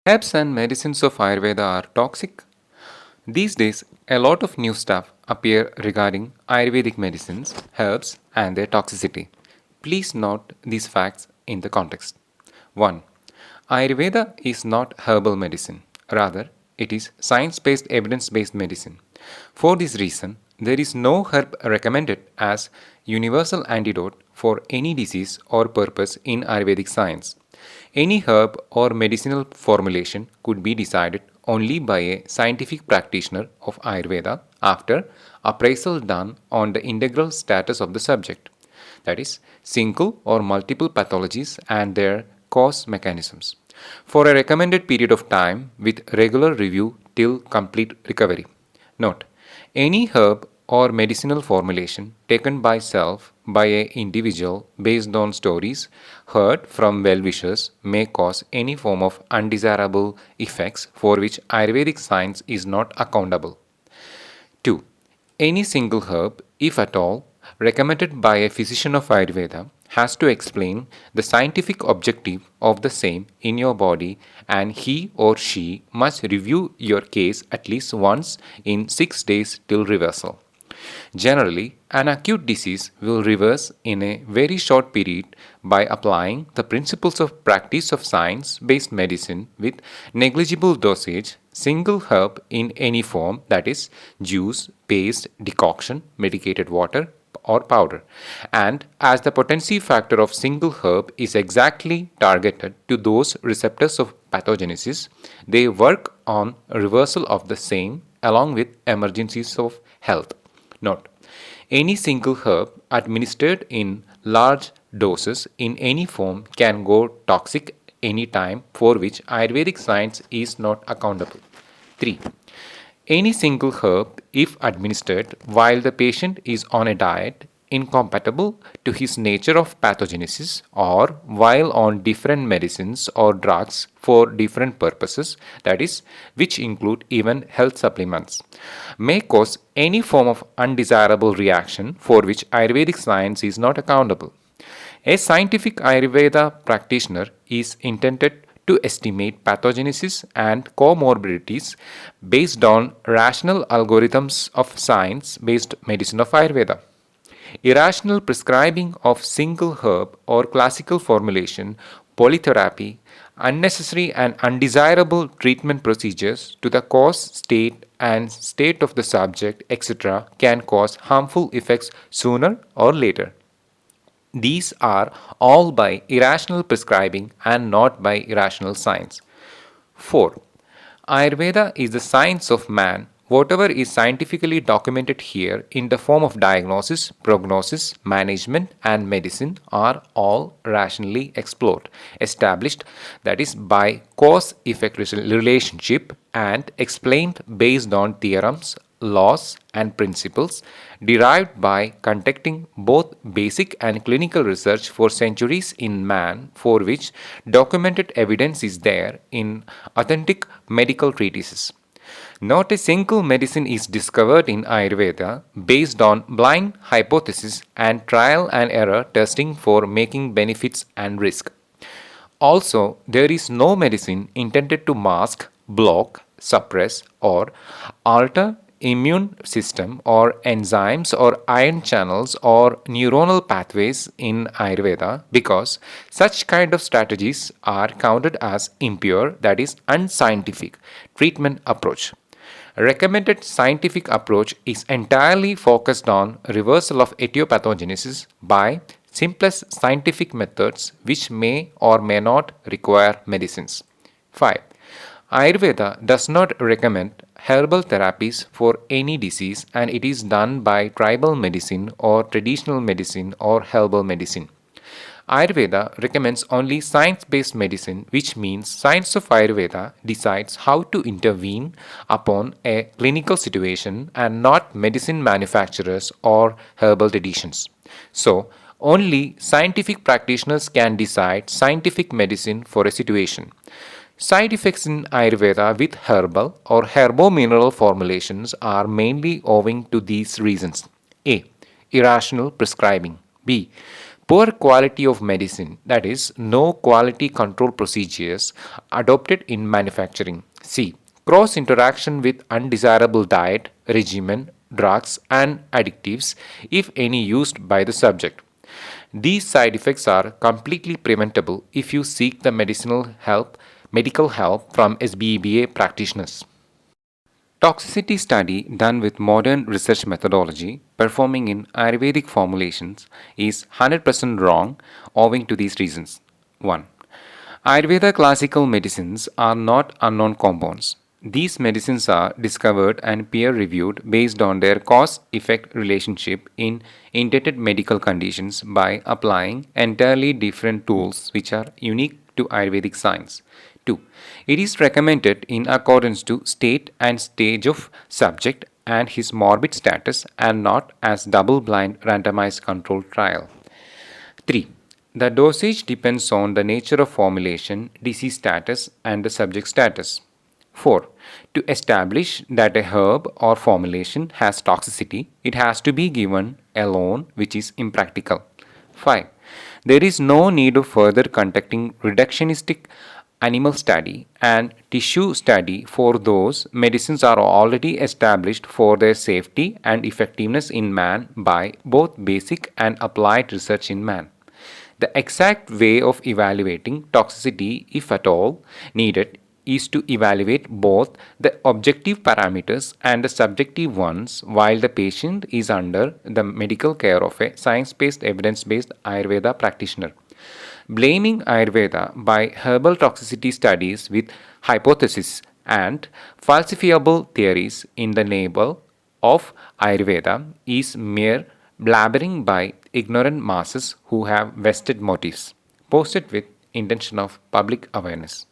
Herbs and medicines of Ayurveda are toxic. These days, a lot of new stuff appear regarding Ayurvedic medicines, herbs, and their toxicity. Please note these facts in the context. 1. Ayurveda is not herbal medicine. Rather, it is science-based, evidence-based medicine. For this reason, there is no herb recommended as universal antidote for any disease or purpose in Ayurvedic science. Any herb or medicinal formulation could be decided only by a scientific practitioner of Ayurveda after appraisal done on the integral status of the subject, that is, single or multiple pathologies and their cause mechanisms, for a recommended period of time with regular review till complete recovery. Note: any herb or medicinal formulation taken by self by a individual based on stories heard from well-wishers may cause any form of undesirable effects for which Ayurvedic science is not accountable. 2. Any single herb, if at all, recommended by a physician of Ayurveda has to explain the scientific objective of the same in your body, and he or she must review your case at least once in 6 days till reversal. Generally, an acute disease will reverse in a very short period by applying the principles of practice of science based medicine with negligible dosage, single herb in any form, that is, juice, paste, decoction, medicated water, or powder. And as the potency factor of single herb is exactly targeted to those receptors of pathogenesis, they work on reversal of the same along with emergencies of health. Note: any single herb administered in large doses in any form can go toxic any time, for which Ayurvedic science is not accountable. 3. Any single herb, if administered while the patient is on a diet incompatible to his nature of pathogenesis, or while on different medicines or drugs for different purposes, that is, which include even health supplements, may cause any form of undesirable reaction for which Ayurvedic science is not accountable. A scientific Ayurveda practitioner is intended to estimate pathogenesis and comorbidities based on rational algorithms of science based medicine of Ayurveda. Irrational prescribing of single herb or classical formulation, polytherapy, unnecessary and undesirable treatment procedures to the cause, state, and state of the subject, etc., can cause harmful effects sooner or later. These are all by irrational prescribing and not by irrational science. 4. Ayurveda is the science of man. Whatever is scientifically documented here in the form of diagnosis, prognosis, management, and medicine are all rationally explored, established, that is, by cause effect relationship, and explained based on theorems, laws, and principles derived by conducting both basic and clinical research for centuries in man, for which documented evidence is there in authentic medical treatises. Not a single medicine is discovered in Ayurveda based on blind hypothesis and trial and error testing for making benefits and risk. Also, there is no medicine intended to mask, block, suppress, or alter immune system or enzymes or ion channels or neuronal pathways in Ayurveda, because such kind of strategies are counted as impure, that is unscientific treatment approach. A recommended scientific approach is entirely focused on reversal of etiopathogenesis by simplest scientific methods which may or may not require medicines. 5. Ayurveda does not recommend herbal therapies for any disease, and it is done by tribal medicine or traditional medicine or herbal medicine. Ayurveda recommends only science-based medicine, which means science of Ayurveda decides how to intervene upon a clinical situation and not medicine manufacturers or herbal traditions. So, only scientific practitioners can decide scientific medicine for a situation. Side effects in Ayurveda with herbal or herbo-mineral formulations are mainly owing to these reasons. A. Irrational prescribing. B. Poor quality of medicine, that is, no quality control procedures adopted in manufacturing. C. Cross interaction with undesirable diet, regimen, drugs, and additives, if any used by the subject. These side effects are completely preventable if you seek the medical help from SBEBA practitioners. Toxicity study done with modern research methodology performing in Ayurvedic formulations is 100% wrong owing to these reasons. 1. Ayurveda classical medicines are not unknown compounds. These medicines are discovered and peer reviewed based on their cause effect relationship in intended medical conditions by applying entirely different tools which are unique to Ayurvedic science. 2. It is recommended in accordance to state and stage of subject and his morbid status and not as double blind randomized controlled trial. 3. The dosage depends on the nature of formulation, disease status, and the subject status. 4. To establish that a herb or formulation has toxicity, it has to be given alone, which is impractical. 5. There is no need of further conducting reductionistic animal study and tissue study for those medicines are already established for their safety and effectiveness in man by both basic and applied research in man. The exact way of evaluating toxicity, if at all needed, is to evaluate both the objective parameters and the subjective ones while the patient is under the medical care of a science based, evidence based Ayurveda practitioner. Blaming Ayurveda by herbal toxicity studies with hypotheses and falsifiable theories in the name of Ayurveda is mere blabbering by ignorant masses who have vested motives, posted with intention of public awareness.